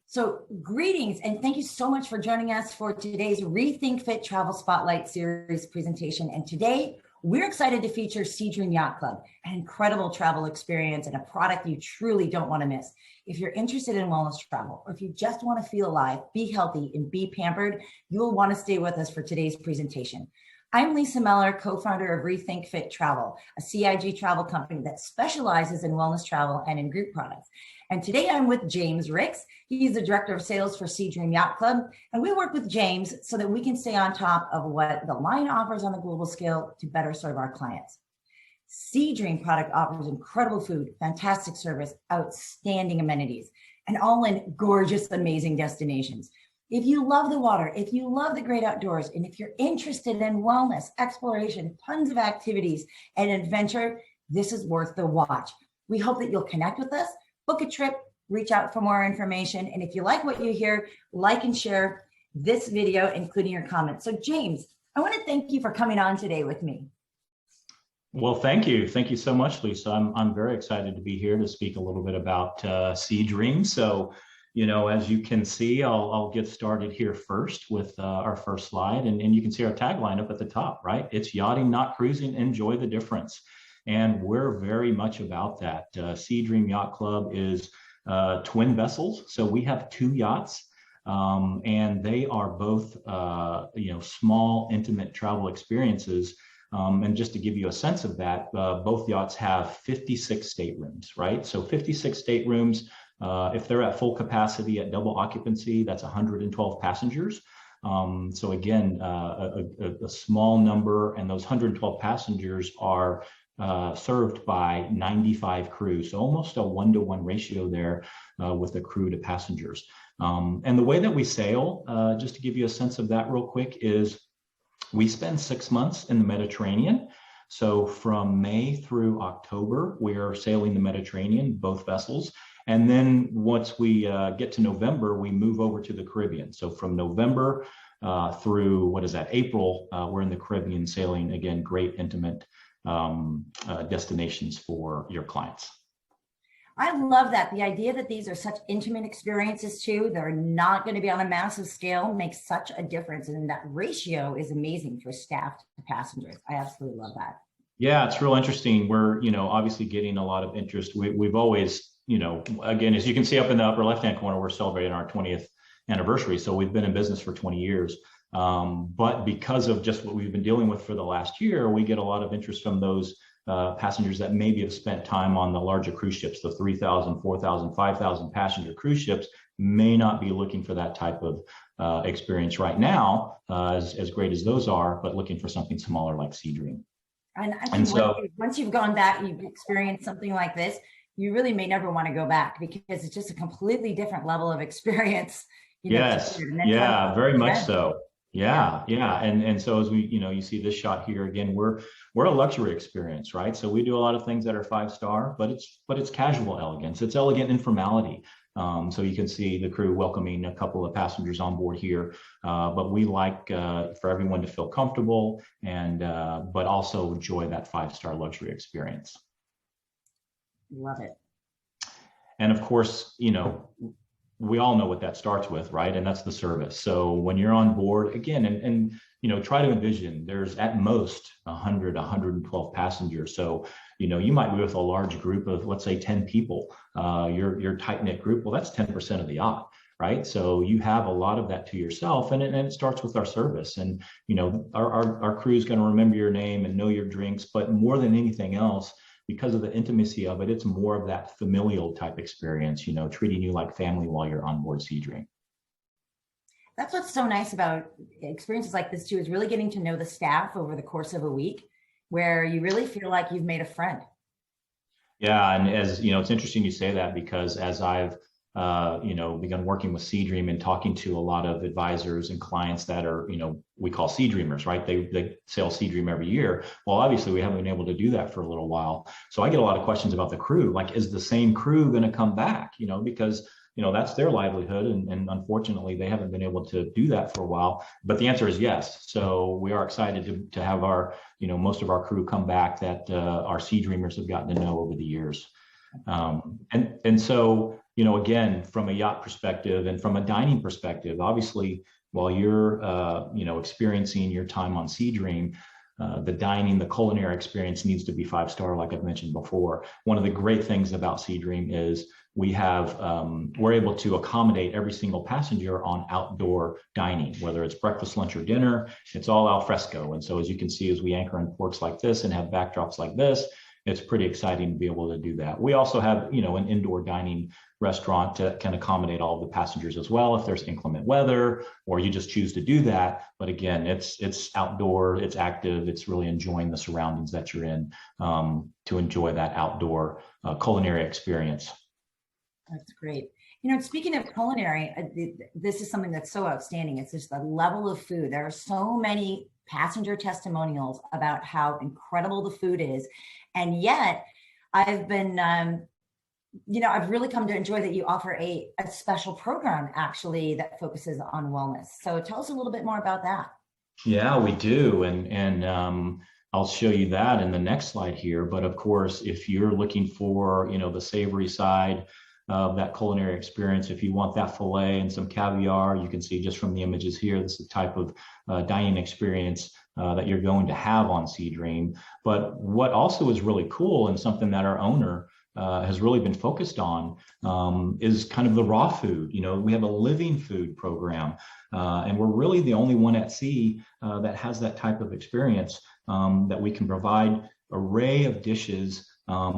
So greetings and thank you so much for joining us for today's Rethink Fit Travel Spotlight Series presentation. And today we're excited to feature SeaDream Yacht Club, an incredible travel experience and a product you truly don't want to miss. If you're interested in wellness travel, or if you just want to feel alive, be healthy, and be pampered, you'll want to stay with us for today's presentation. I'm Lisa Meller, co-founder of Rethink Fit Travel, a CIG travel company that specializes in wellness travel and in group products. And today I'm with James Ricks. He's the director of sales for SeaDream Yacht Club. And we work with James so that we can stay on top of what the line offers on the global scale to better serve our clients. SeaDream product offers incredible food, fantastic service, outstanding amenities, and all in gorgeous, amazing destinations. If you love the water, if you love the great outdoors, and if you're interested in wellness, exploration, tons of activities, and adventure, this is worth the watch. We hope that you'll connect with us, book a trip, reach out for more information. And if you like what you hear, like and share this video, including your comments. So James, I want to thank you for coming on today with me. Well, thank you. Thank you so much, Lisa. I'm very excited to be here to speak a little bit about SeaDream. So, you know, as you can see, I'll get started here first with our first slide. And you can see our tagline up at the top, right? It's yachting, not cruising. Enjoy the difference. And we're very much about that. SeaDream Yacht Club is twin vessels. So we have two yachts and they are both, small, intimate travel experiences. And just to give you a sense of that, both yachts have 56 staterooms, right? So 56 staterooms, if they're at full capacity at double occupancy, that's 112 passengers. So again, a small number, and those 112 passengers are served by 95 crew. So almost a 1-to-1 ratio there with the crew to passengers. And the way that we sail, just to give you a sense of that real quick, is we spend 6 months in the Mediterranean. So from May through October, we are sailing the Mediterranean, both vessels. And then once we get to November, we move over to the Caribbean. So from November through, April, we're in the Caribbean sailing, again, great intimate destinations for your clients. I love that. The idea that these are such intimate experiences too, they're not going to be on a massive scale, makes such a difference. And that ratio is amazing for staff to passengers. I absolutely love that. Yeah, it's real interesting. We're, obviously getting a lot of interest. We've always, again, as you can see up in the upper left-hand corner, we're celebrating our 20th anniversary. So we've been in business for 20 years. But because of just what we've been dealing with for the last year, we get a lot of interest from those passengers that maybe have spent time on the larger cruise ships, the 3,000, 4,000, 5,000 passenger cruise ships, may not be looking for that type of experience right now, as great as those are, but looking for something smaller like SeaDream. And I think once you've gone back, you've experienced something like this, you really may never want to go back because it's just a completely different level of experience. Yes, yeah, very much so. Yeah. And so as we, you see this shot here again, we're a luxury experience, right? So we do a lot of things that are 5-star, but it's casual elegance. It's elegant informality. So you can see the crew welcoming a couple of passengers on board here, but we like for everyone to feel comfortable and but also enjoy that 5-star luxury experience. Love it. And of course, we all know what that starts with, right? And that's the service. So when you're on board, again, and try to envision there's at most 100, 112 passengers. So, you might be with a large group of, let's say, 10 people, your tight-knit group. Well, that's 10% of the yacht, right? So you have a lot of that to yourself, and it starts with our service. And, our crew is going to remember your name and know your drinks, but more than anything else, because of the intimacy of it, it's more of that familial type experience, treating you like family while you're on board SeaDream. That's what's so nice about experiences like this too, is really getting to know the staff over the course of a week, where you really feel like you've made a friend. Yeah, and as it's interesting you say that, because as I've begun working with SeaDream and talking to a lot of advisors and clients that are, we call SeaDreamers, right? They sail SeaDream every year. Well, obviously we haven't been able to do that for a little while. So I get a lot of questions about the crew, like, is the same crew going to come back? Because, that's their livelihood. And unfortunately, they haven't been able to do that for a while. But the answer is yes. So we are excited to have our, most of our crew come back that our SeaDreamers have gotten to know over the years. And so, again, from a yacht perspective and from a dining perspective, obviously, while you're, experiencing your time on SeaDream, the dining, the culinary experience needs to be 5-star, like I've mentioned before. One of the great things about SeaDream is we're able to accommodate every single passenger on outdoor dining, whether it's breakfast, lunch, or dinner. It's all al fresco. And so as you can see, as we anchor in ports like this and have backdrops like this, it's pretty exciting to be able to do that. We also have, an indoor dining restaurant that can accommodate all of the passengers as well if there's inclement weather or you just choose to do that. But again, it's outdoor, it's active, it's really enjoying the surroundings that you're in, to enjoy that outdoor culinary experience. That's great. Speaking of culinary, this is something that's so outstanding. It's just the level of food. There are so many passenger testimonials about how incredible the food is. And yet I've been, I've really come to enjoy that you offer a special program actually that focuses on wellness. So tell us a little bit more about that. Yeah, we do. And I'll show you that in the next slide here. But of course, if you're looking for, the savory side of that culinary experience, if you want that filet and some caviar, you can see just from the images here, this is the type of dining experience that you're going to have on SeaDream. But what also is really cool and something that our owner has really been focused on is kind of the raw food. We have a living food program, and we're really the only one at sea that has that type of experience, that we can provide array of dishes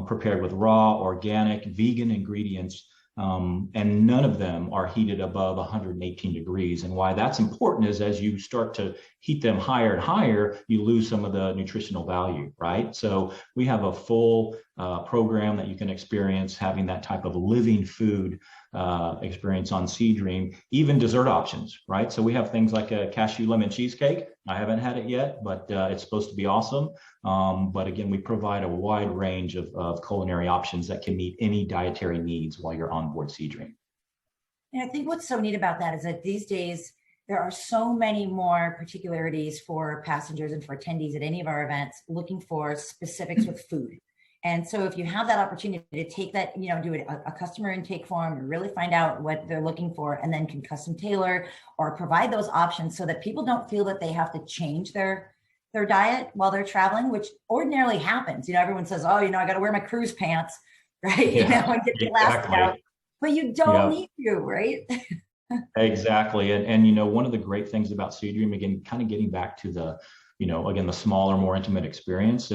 prepared with raw, organic, vegan ingredients, and none of them are heated above 118 degrees. And why that's important is as you start to heat them higher and higher, you lose some of the nutritional value, right? So we have a full program that you can experience having that type of living food experience on SeaDream, even dessert options, right? So we have things like a cashew lemon cheesecake. I haven't had it yet, but it's supposed to be awesome. But again, we provide a wide range of culinary options that can meet any dietary needs while you're on board SeaDream. And I think what's so neat about that is that these days, there are so many more particularities for passengers and for attendees at any of our events looking for specifics with food. And so if you have that opportunity to take that, do a customer intake form and really find out what they're looking for and then can custom tailor or provide those options so that people don't feel that they have to change their diet while they're traveling, which ordinarily happens. Everyone says, oh, I got to wear my cruise pants, right? Yeah, And get the elastic out. But you don't need to, right? Exactly. And one of the great things about SeaDream, again, kind of getting back to the, again, the smaller, more intimate experience,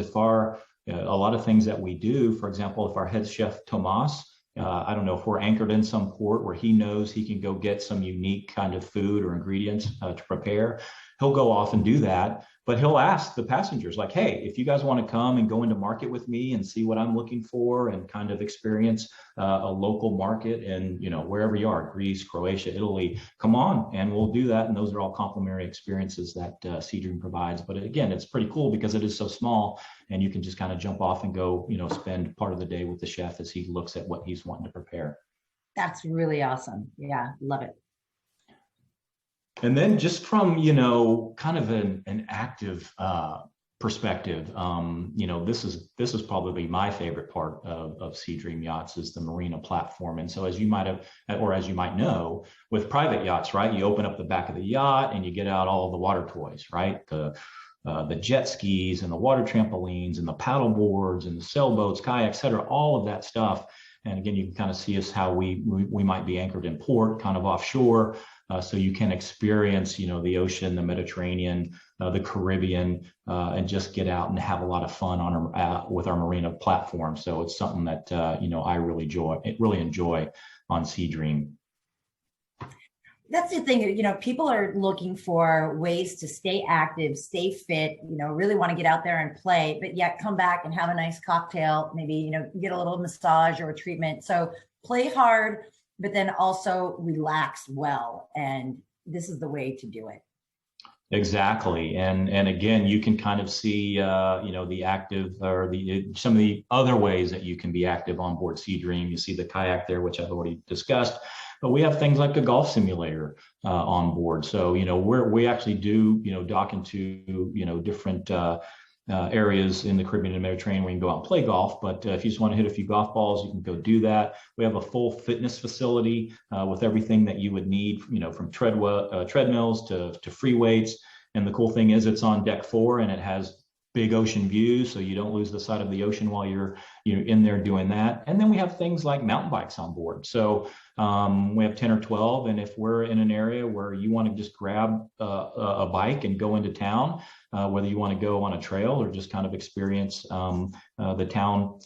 a lot of things that we do, for example, if our head chef, Tomas, I don't know if we're anchored in some port where he knows he can go get some unique kind of food or ingredients to prepare, he'll go off and do that. But he'll ask the passengers like, hey, if you guys want to come and go into market with me and see what I'm looking for and kind of experience a local market and, wherever you are, Greece, Croatia, Italy, come on, and we'll do that. And those are all complimentary experiences that SeaDream provides. But again, it's pretty cool because it is so small and you can just kind of jump off and go, spend part of the day with the chef as he looks at what he's wanting to prepare. That's really awesome. Yeah, love it. And then just from, kind of an active perspective, this is probably my favorite part of SeaDream Yachts is the MARINA platform. And so as you might know, with private yachts, right, you open up the back of the yacht and you get out all of the water toys, right? The jet skis and the water trampolines and the paddle boards and the sailboats, kayaks, et cetera, all of that stuff. And again, you can kind of see us how we might be anchored in port, kind of offshore. So you can experience, the ocean, the Mediterranean, the Caribbean, and just get out and have a lot of fun with our MARINA platform. So it's something that, I really enjoy on SeaDream. That's the thing, people are looking for ways to stay active, stay fit, really want to get out there and play, but yet come back and have a nice cocktail, maybe, get a little massage or a treatment. So play hard, but then also relax well. And this is the way to do it. Exactly. And again, you can kind of see, the active or some of the other ways that you can be active on board SeaDream. You see the kayak there, which I've already discussed, but we have things like a golf simulator on board. So, we actually do, dock into, different areas in the Caribbean and Mediterranean where you can go out and play golf. But if you just want to hit a few golf balls, you can go do that. We have a full fitness facility with everything that you would need, from treadmills to free weights. And the cool thing is it's on deck 4 and it has big ocean views, so you don't lose the sight of the ocean while you're in there doing that. And then we have things like mountain bikes on board. So we have 10 or 12, and if we're in an area where you want to just grab a bike and go into town, whether you want to go on a trail or just kind of experience the town,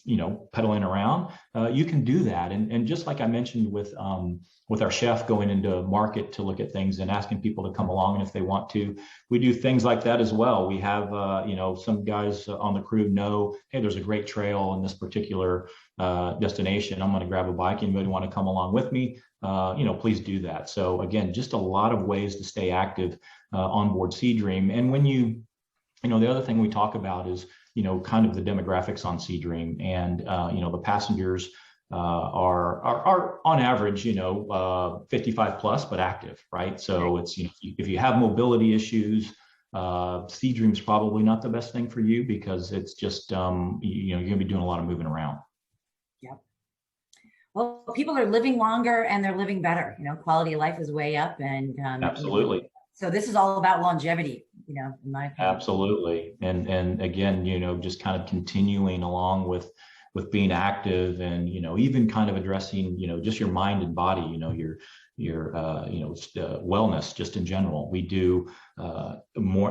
pedaling around, you can do that. And just like I mentioned with our chef going into market to look at things and asking people to come along, and if they want to, we do things like that as well. We have, some guys on the crew know, hey, there's a great trail in this particular destination. I'm going to grab a bike. Anybody want to come along with me? Please do that. So again, just a lot of ways to stay active on board SeaDream. And when the other thing we talk about is, kind of the demographics on SeaDream, and the passengers are on average, 55 plus, but active, right? So it's, if you have mobility issues, SeaDream's probably not the best thing for you, because it's just, you're gonna be doing a lot of moving around. Yep. Well, people are living longer and they're living better. Quality of life is way up, and absolutely. So this is all about longevity, in my opinion. Absolutely. And again, just kind of continuing along with being active, and, even kind of addressing, just your mind and body, your wellness just in general. We do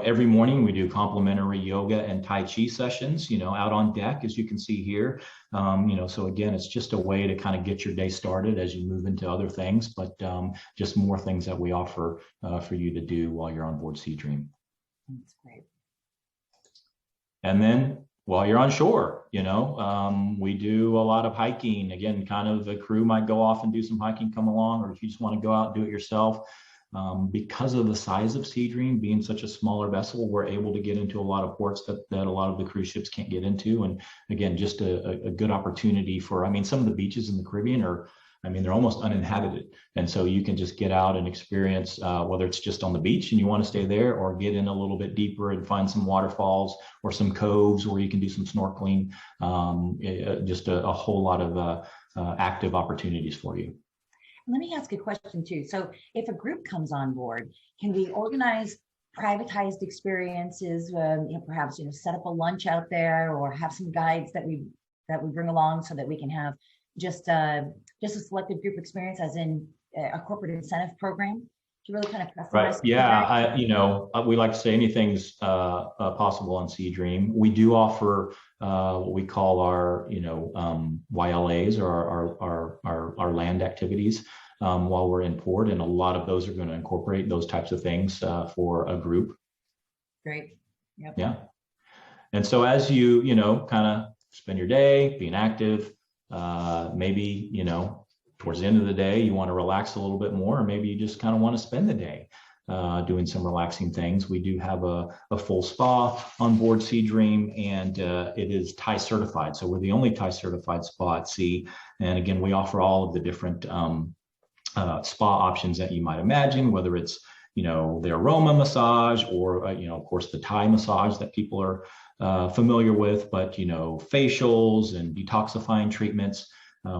every morning we do complimentary yoga and Tai Chi sessions, out on deck, as you can see here. So again, it's just a way to kind of get your day started as you move into other things, but just more things that we offer for you to do while you're on board SeaDream. That's great. And then while you're on shore, we do a lot of hiking. Again, kind of the crew might go off and do some hiking, come along, or if you just want to go out and do it yourself. Because of the size of SeaDream being such a smaller vessel, we're able to get into a lot of ports that a lot of the cruise ships can't get into. And again, just a good opportunity for, some of the beaches in the Caribbean are, they're almost uninhabited. And so you can just get out and experience, whether it's just on the beach and you want to stay there, or get in a little bit deeper and find some waterfalls or some coves where you can do some snorkeling. Just a whole lot of active opportunities for you. Let me ask a question too. So if a group comes on board, can we organize privatized experiences, perhaps, set up a lunch out there, or have some guides that we bring along so that we can have just a selective group experience, as in a corporate incentive program, to really kind of customize? Right. Yeah. We like to say anything's possible on SeaDream. We do offer what we call our, YLAs, or our land activities while we're in port, and a lot of those are going to incorporate those types of things for a group. Great. Yep. Yeah. And so as you, kind of spend your day being active, maybe, towards the end of the day, you want to relax a little bit more, or maybe you just kind of want to spend the day doing some relaxing things. We do have a full spa on board SeaDream, and it is Thai certified. So we're the only Thai certified spa at sea. And again, we offer all of the different spa options that you might imagine, whether it's, the aroma massage, or, of course, the Thai massage that people are familiar with, but, facials and detoxifying treatments.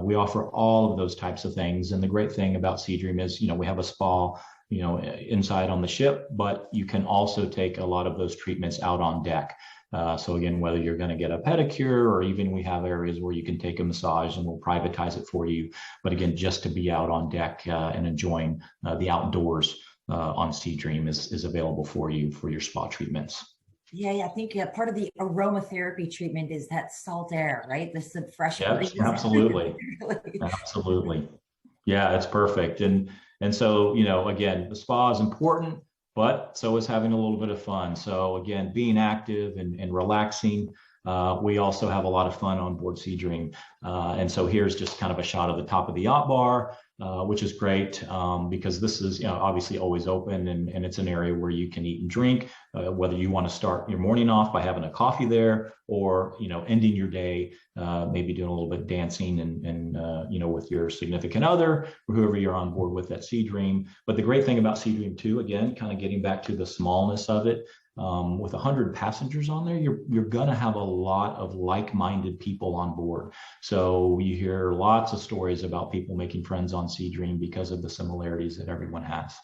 We offer all of those types of things. And the great thing about SeaDream is, we have a spa, inside on the ship, but you can also take a lot of those treatments out on deck. So again, whether you're going to get a pedicure, or even we have areas where you can take a massage, and we'll privatize it for you. But again, just to be out on deck and enjoying the outdoors on SeaDream is available for you for your spa treatments. Yeah, I think part of the aromatherapy treatment is that salt air, right? The fresh breeze. Absolutely. Absolutely. Yeah, it's perfect. And so, again, the spa is important, but so is having a little bit of fun. So again, being active and relaxing. We also have a lot of fun on board SeaDream. And so here's just kind of a shot of the top of the yacht bar, which is great because this is obviously always open, and it's an area where you can eat and drink, whether you want to start your morning off by having a coffee there, or ending your day, maybe doing a little bit of dancing and with your significant other, or whoever you're on board with at SeaDream. But the great thing about SeaDream too, again, kind of getting back to the smallness of it, with 100 passengers on there, you're going to have a lot of like-minded people on board. So you hear lots of stories about people making friends on SeaDream because of the similarities that everyone has.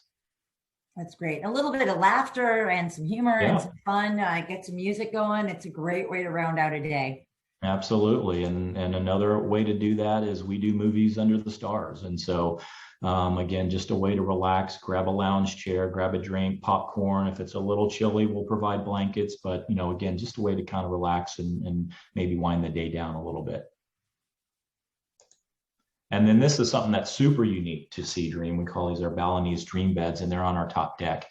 That's great. A little bit of laughter and some humor and Yeah. some fun. Get some music going. It's a great way to round out a day. Absolutely. And another way to do that is we do movies under the stars. And so, again, just a way to relax, grab a lounge chair, grab a drink, popcorn. If it's a little chilly, we'll provide blankets. But, again, just a way to kind of relax and maybe wind the day down a little bit. And then this is something that's super unique to SeaDream. We call these our Balinese dream beds, and they're on our top deck.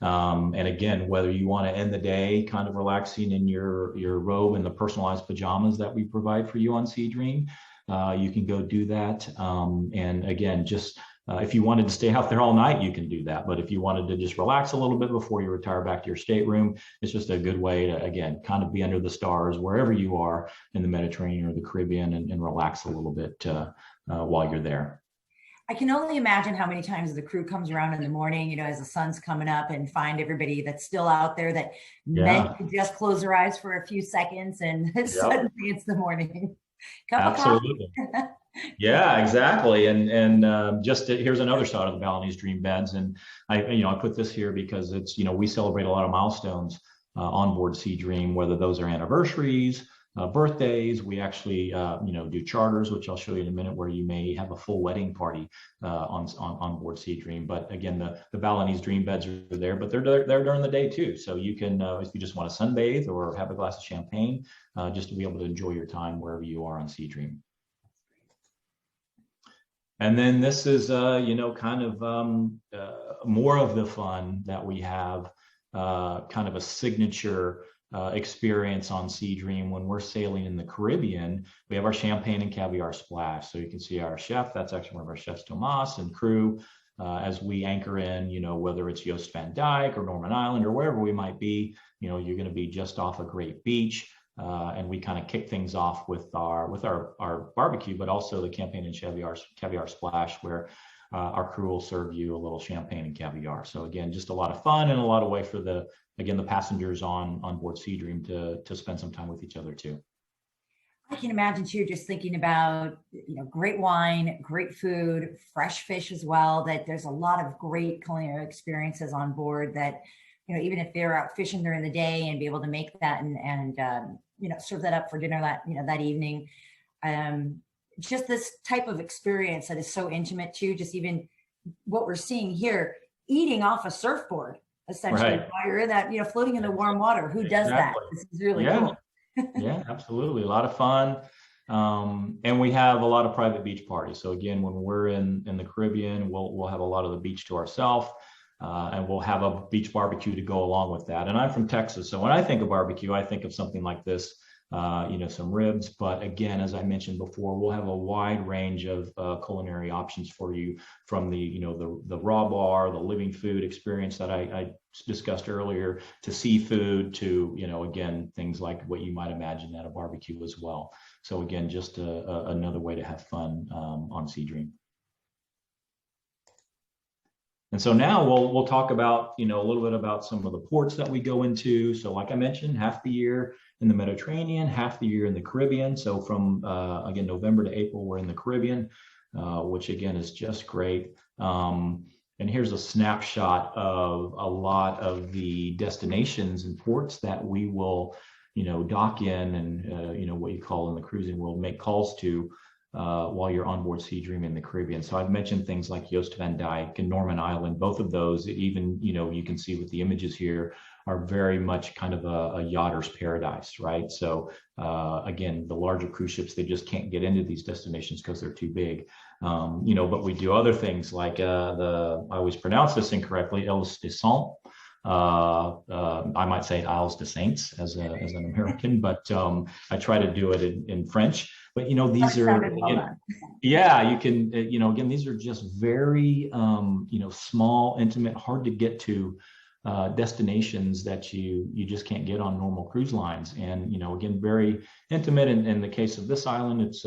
And again, whether you want to end the day kind of relaxing in your robe and the personalized pajamas that we provide for you on SeaDream, you can go do that. And again, just if you wanted to stay out there all night, you can do that. But if you wanted to just relax a little bit before you retire back to your stateroom, it's just a good way to, again, kind of be under the stars wherever you are in the Mediterranean or the Caribbean and relax a little bit while you're there. I can only imagine how many times the crew comes around in the morning, as the sun's coming up, and find everybody that's still out there that meant to just close their eyes for a few seconds, and suddenly it's the morning. Absolutely. Yeah, exactly. And just here's another shot of the Balinese dream beds. And I put this here because it's, we celebrate a lot of milestones on board SeaDream, whether those are anniversaries, birthdays. We actually, do charters, which I'll show you in a minute, where you may have a full wedding party on board SeaDream. But again, the Balinese dream beds are there, but they're there during the day too. So you can, if you just want to sunbathe or have a glass of champagne, just to be able to enjoy your time wherever you are on SeaDream. And then this is, kind of more of the fun that we have, kind of a signature experience on SeaDream when we're sailing in the Caribbean. We have our champagne and caviar splash. So you can see our chef, that's actually one of our chefs, Tomas, and crew, as we anchor in, whether it's Joost van Dyke or Norman Island or wherever we might be, you're going to be just off a great beach. And we kind of kick things off with our barbecue, but also the champagne and caviar splash, where our crew will serve you a little champagne and caviar. So again, just a lot of fun and a lot of way for the passengers on board SeaDream to spend some time with each other too. I can imagine too, just thinking about, great wine, great food, fresh fish as well, that there's a lot of great culinary experiences on board that, even if they're out fishing during the day and be able to make that and serve that up for dinner that evening. Just this type of experience that is so intimate too, just even what we're seeing here, eating off a surfboard, essentially, Right. while you're in that, floating in the warm water. Who does that? This is really cool. Yeah, absolutely. A lot of fun. And we have a lot of private beach parties. So again, when we're in the Caribbean, we'll have a lot of the beach to ourselves. And we'll have a beach barbecue to go along with that. And I'm from Texas, so when I think of barbecue, I think of something like this, some ribs. But again, as I mentioned before, we'll have a wide range of culinary options for you, from the raw bar, the living food experience that I discussed earlier, to seafood, to again, things like what you might imagine at a barbecue as well. So again, just another way to have fun on SeaDream. And so now we'll talk about, a little bit about some of the ports that we go into. So like I mentioned, half the year in the Mediterranean, half the year in the Caribbean. So from, again, November to April, we're in the Caribbean, which again is just great. And here's a snapshot of a lot of the destinations and ports that we will, dock in and, what you call in the cruising world, make calls to while you're on board SeaDream in the Caribbean. So I've mentioned things like Joost van Dyke and Norman Island. Both of those, even, you can see with the images here, are very much kind of a yachter's paradise, right? So again, the larger cruise ships, they just can't get into these destinations because they're too big. But we do other things like I always pronounce this incorrectly, Îles de Saints. I might say Isles de Saints as an American, but I try to do it in French. But these are, again, you can, again, these are just very, small, intimate, hard to get to destinations that you just can't get on normal cruise lines. And again, very intimate. In the case of this island, it's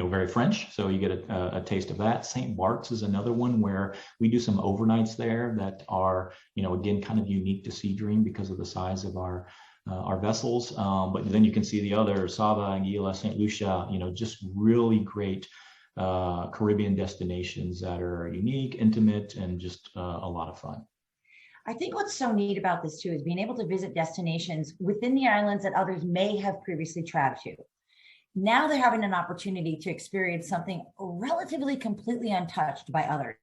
very French. So you get a taste of that. St. Bart's is another one where we do some overnights there that are, again, kind of unique to SeaDream because of the size of our vessels. But then you can see the other, Saba, Anguilla, St. Lucia, just really great Caribbean destinations that are unique, intimate, and just a lot of fun. I think what's so neat about this too is being able to visit destinations within the islands that others may have previously traveled to. Now they're having an opportunity to experience something relatively completely untouched by others.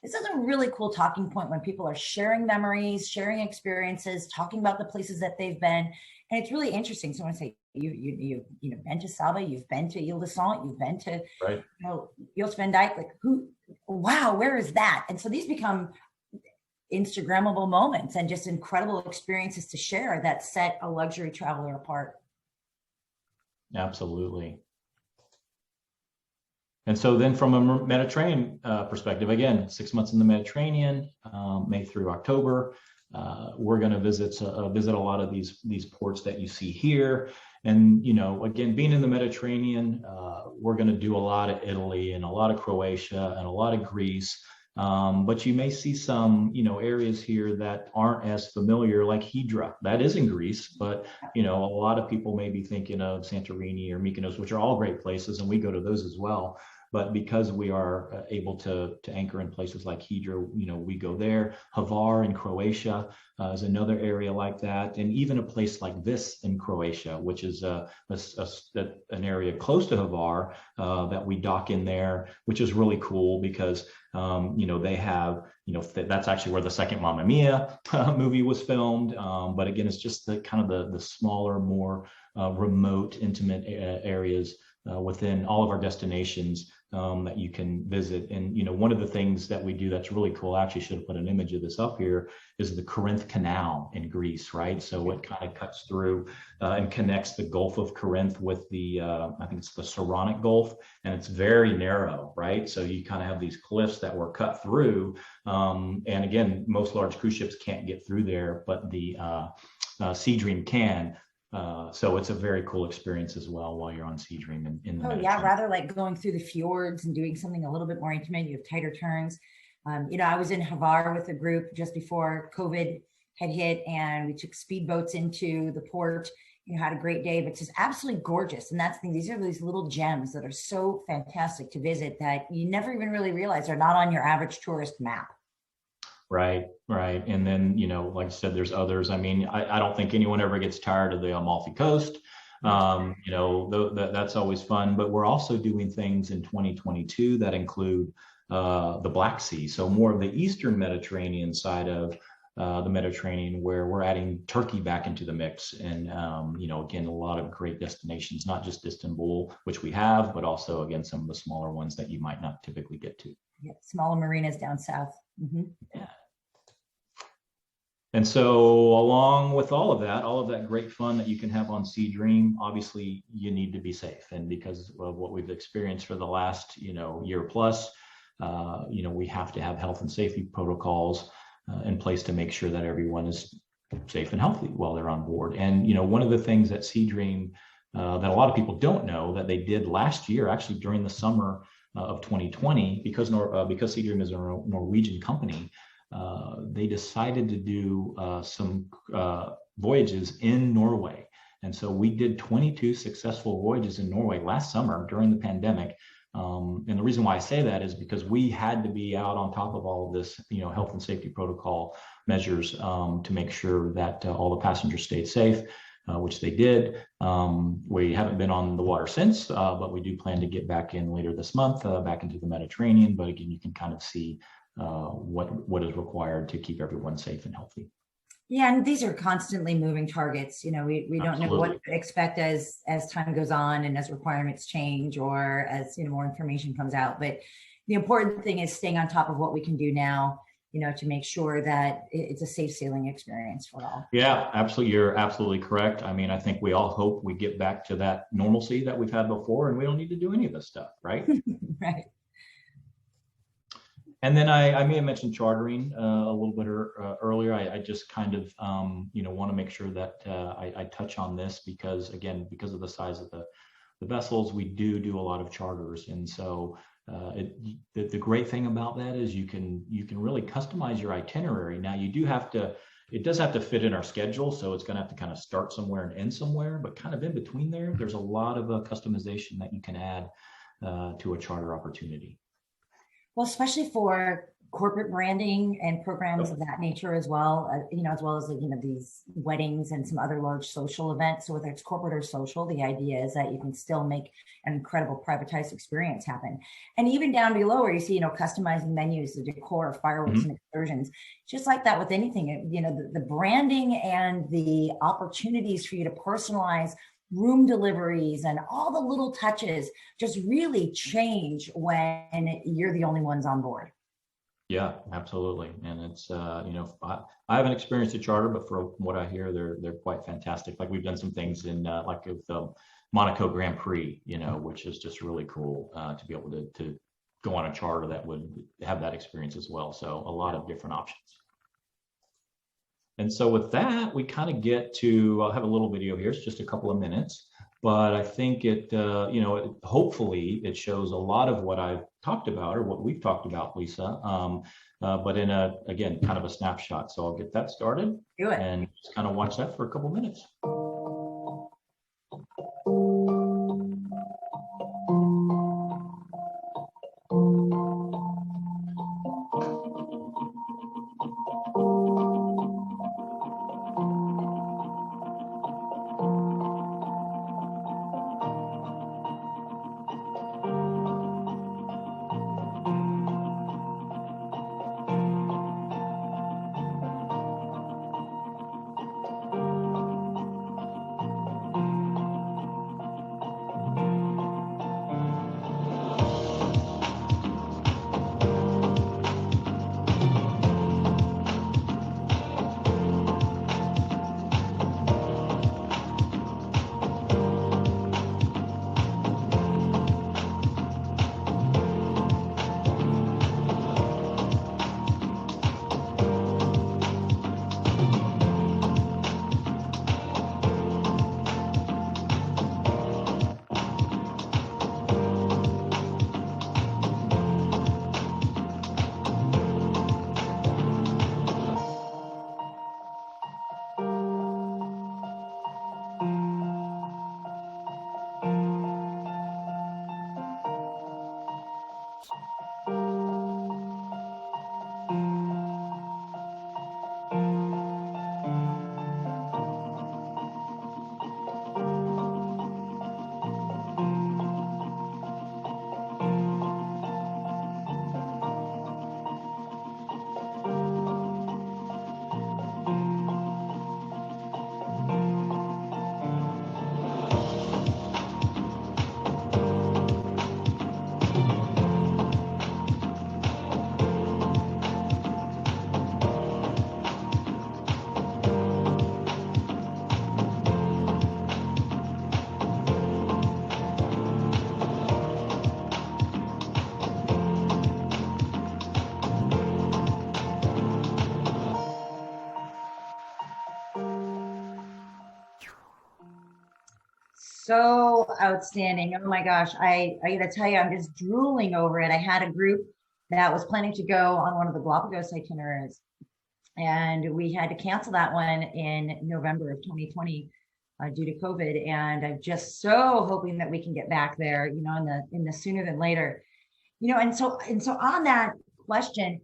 This is a really cool talking point when people are sharing memories, sharing experiences, talking about the places that they've been. And it's really interesting. Someone say, you've been to Saba, you've been to Ile de Sant, you've been to right. Ile Van Dyke, like wow, where is that? And so these become Instagrammable moments and just incredible experiences to share that set a luxury traveler apart. Absolutely. And so then from a Mediterranean perspective, again, 6 months in the Mediterranean, May through October, we're going to visit a lot of these ports that you see here. And, again, being in the Mediterranean, we're going to do a lot of Italy and a lot of Croatia and a lot of Greece. But you may see some, areas here that aren't as familiar, like Hydra. That is in Greece, but, a lot of people may be thinking of Santorini or Mykonos, which are all great places, and we go to those as well. But because we are able to anchor in places like Hydra, we go there. Hvar in Croatia is another area like that. And even a place like this in Croatia, which is an area close to Hvar that we dock in there, which is really cool because, they have, that's actually where the second Mamma Mia movie was filmed. But again, it's just the kind of the smaller, more remote, intimate areas within all of our destinations that you can visit. And, one of the things that we do that's really cool, I actually should have put an image of this up here, is the Corinth Canal in Greece, right? So it kind of cuts through and connects the Gulf of Corinth with the, I think it's the Saronic Gulf, and it's very narrow, right? So you kind of have these cliffs that were cut through. And again, most large cruise ships can't get through there, but the SeaDream can. So it's a very cool experience as well while you're on SeaDream in the yeah, rather like going through the fjords and doing something a little bit more intimate. You have tighter turns. I was in Hvar with a group just before COVID had hit, and we took speedboats into the port. Had a great day, but it's just absolutely gorgeous. And that's the thing; these are these little gems that are so fantastic to visit that you never even really realize they're not on your average tourist map. Right. And then, like I said, there's others. I mean, I don't think anyone ever gets tired of the Amalfi Coast. That's always fun. But we're also doing things in 2022 that include the Black Sea. So more of the Eastern Mediterranean side of the Mediterranean, where we're adding Turkey back into the mix. And, again, a lot of great destinations, not just Istanbul, which we have, but also, again, some of the smaller ones that you might not typically get to. Yeah, smaller marinas down south. Mm-hmm. Yeah. And so along with all of that great fun that you can have on SeaDream, obviously you need to be safe. And because of what we've experienced for the last, year plus, we have to have health and safety protocols in place to make sure that everyone is safe and healthy while they're on board. And, one of the things that SeaDream, that a lot of people don't know that they did last year, actually during the summer of 2020, because SeaDream is a Norwegian company, they decided to do some voyages in Norway. And so we did 22 successful voyages in Norway last summer during the pandemic. And the reason why I say that is because we had to be out on top of all of this, health and safety protocol measures to make sure that all the passengers stayed safe, which they did. We haven't been on the water since, but we do plan to get back in later this month, back into the Mediterranean. But again, you can kind of see what is required to keep everyone safe and healthy. Yeah, and these are constantly moving targets. We don't know what to expect as time goes on and as requirements change or as more information comes out. But the important thing is staying on top of what we can do now, to make sure that it's a safe sailing experience for all. Yeah, absolutely. You're absolutely correct. I mean, I think we all hope we get back to that normalcy that we've had before, and we don't need to do any of this stuff, right? Right. And then I may have mentioned chartering a little bit earlier. I just kind of, want to make sure that I touch on this because, again, because of the size of the vessels, we do a lot of charters. And so the great thing about that is you can really customize your itinerary. Now you do have to, it does have to fit in our schedule. So it's going to have to kind of start somewhere and end somewhere, but kind of in between there's a lot of customization that you can add to a charter opportunity. Well, especially for corporate branding and programs of that nature as well, as well as, these weddings and some other large social events. So whether it's corporate or social, the idea is that you can still make an incredible privatized experience happen. And even down below where you see, customizing menus, the decor, fireworks and excursions, just like that with anything, the branding and the opportunities for you to personalize room deliveries and all the little touches just really change when you're the only ones on board. Yeah, absolutely. And it's, I haven't experienced a charter, but from what I hear, they're quite fantastic. Like we've done some things in like with the Monaco Grand Prix, which is just really cool to be able to go on a charter that would have that experience as well. So a lot of different options. And so with that, we kind of get to, I'll have a little video here. It's just a couple of minutes, but I think it, hopefully it shows a lot of what I've talked about or what we've talked about, Lisa, but in again, kind of a snapshot. So I'll get that started. Do it. And just kind of watch that for a couple minutes. So outstanding. Oh my gosh. I gotta tell you, I'm just drooling over it. I had a group that was planning to go on one of the Galapagos itineraries, and we had to cancel that one in November of 2020 due to COVID. And I'm just so hoping that we can get back there, in the sooner than later, and so on that question,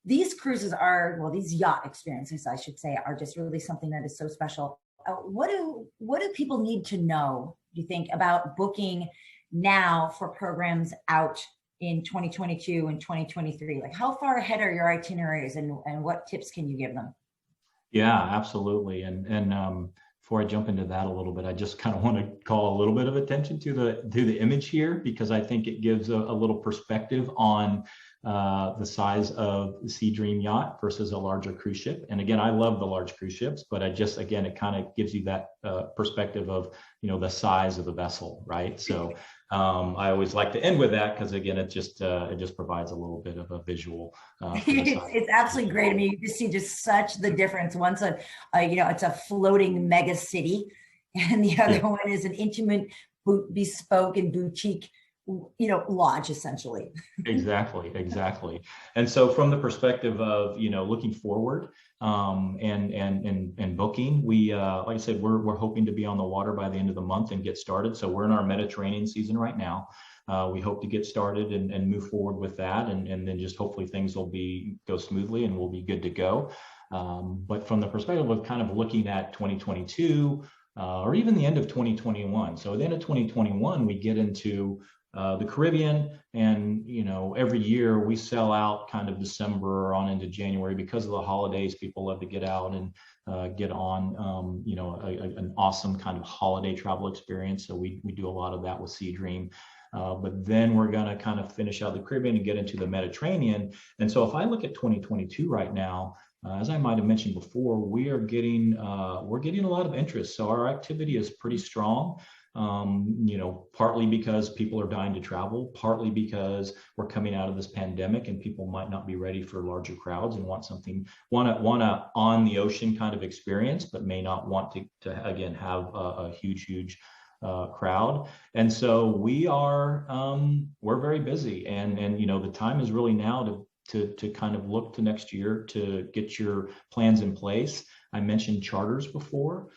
these cruises are, well, these yacht experiences, I should say, are just really something that is so special. What do people need to know, do you think, about booking now for programs out in 2022 and 2023? Like, how far ahead are your itineraries, and what tips can you give them? Yeah, absolutely. And before I jump into that a little bit, I just kind of want to call a little bit of attention to the image here, because I think it gives a little perspective on the size of the SeaDream Yacht versus a larger cruise ship. And again, I love the large cruise ships, but again, it kind of gives you that perspective of, the size of the vessel, right? So I always like to end with that, because again, it just provides a little bit of a visual. It's absolutely great. I mean, you just see just such the difference. One's it's a floating mega city, and the other one is an intimate bespoke and boutique, lodge essentially. Exactly. And so from the perspective of, looking forward, and booking, we, like I said, we're hoping to be on the water by the end of the month and get started. So we're in our Mediterranean season right now. We hope to get started and move forward with that. And then just hopefully things will go smoothly and we'll be good to go. But from the perspective of kind of looking at 2022, or even the end of 2021. So at the end of 2021, we get into the Caribbean, and every year we sell out kind of December on into January because of the holidays. People love to get out and get on an awesome kind of holiday travel experience. So we do a lot of that with SeaDream. But then we're going to kind of finish out the Caribbean and get into the Mediterranean. And so if I look at 2022 right now, as I might have mentioned before, we're getting a lot of interest. So our activity is pretty strong. Partly because people are dying to travel, partly because we're coming out of this pandemic and people might not be ready for larger crowds and want a on the ocean kind of experience, but may not want to again have a huge crowd. And so we're very busy, and the time is really now to kind of look to next year to get your plans in place. I mentioned charters before.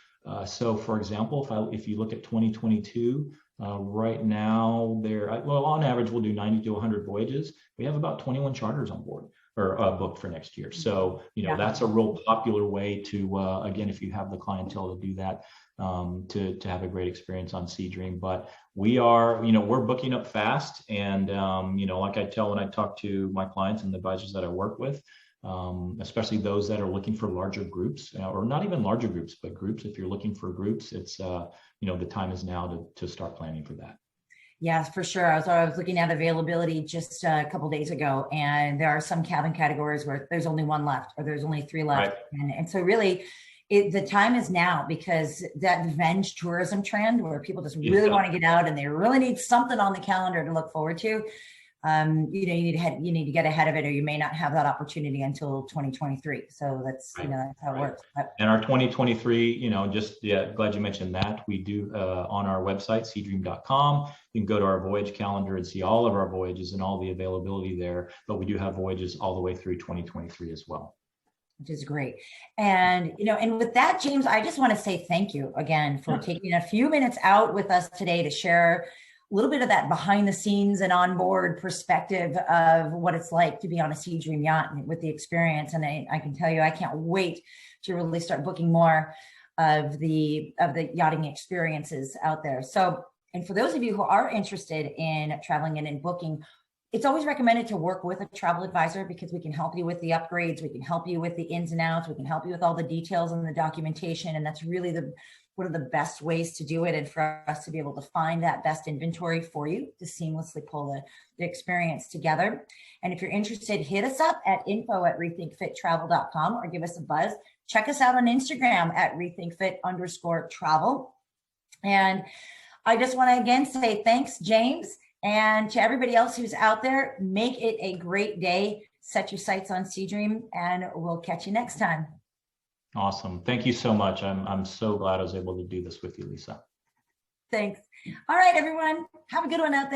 So for example, if you look at 2022, right now on average, we'll do 90 to 100 voyages. We have about 21 charters on board or booked for next year. So, that's a real popular way to, again, if you have the clientele to do that, to have a great experience on SeaDream. But we're booking up fast. And, like I tell when I talk to my clients and the advisors that I work with, especially those that are looking for larger groups, or not even larger groups, but groups. If you're looking for groups, it's, the time is now to start planning for that. Yeah, for sure. I was looking at availability just a couple of days ago, and there are some cabin categories where there's only one left, or there's only 3 left. Right. And so really, the time is now, because that revenge tourism trend where people just really want to get out and they really need something on the calendar to look forward to. You need to get ahead of it, or you may not have that opportunity until 2023. So that's, that's how it works. And our 2023, glad you mentioned that. We do on our website, SeaDream.com. You can go to our voyage calendar and see all of our voyages and all the availability there. But we do have voyages all the way through 2023 as well. Which is great. And, and with that, James, I just want to say thank you again for taking a few minutes out with us today to share a little bit of that behind the scenes and onboard perspective of what it's like to be on a SeaDream yacht with the experience. And I can tell you, I can't wait to really start booking more of the yachting experiences out there. So, and for those of you who are interested in traveling and in booking, it's always recommended to work with a travel advisor, because we can help you with the upgrades. We can help you with the ins and outs. We can help you with all the details and the documentation. And that's really one of the best ways to do it, and for us to be able to find that best inventory for you to seamlessly pull the experience together. And if you're interested, hit us up at info@rethinkfittravel.com or give us a buzz. Check us out on Instagram at rethinkfit_travel. And I just want to again say thanks, James, and to everybody else who's out there. Make it a great day. Set your sights on SeaDream, and we'll catch you next time. Awesome. Thank you so much. I'm so glad I was able to do this with you, Lisa. Thanks. All right, everyone. Have a good one out there.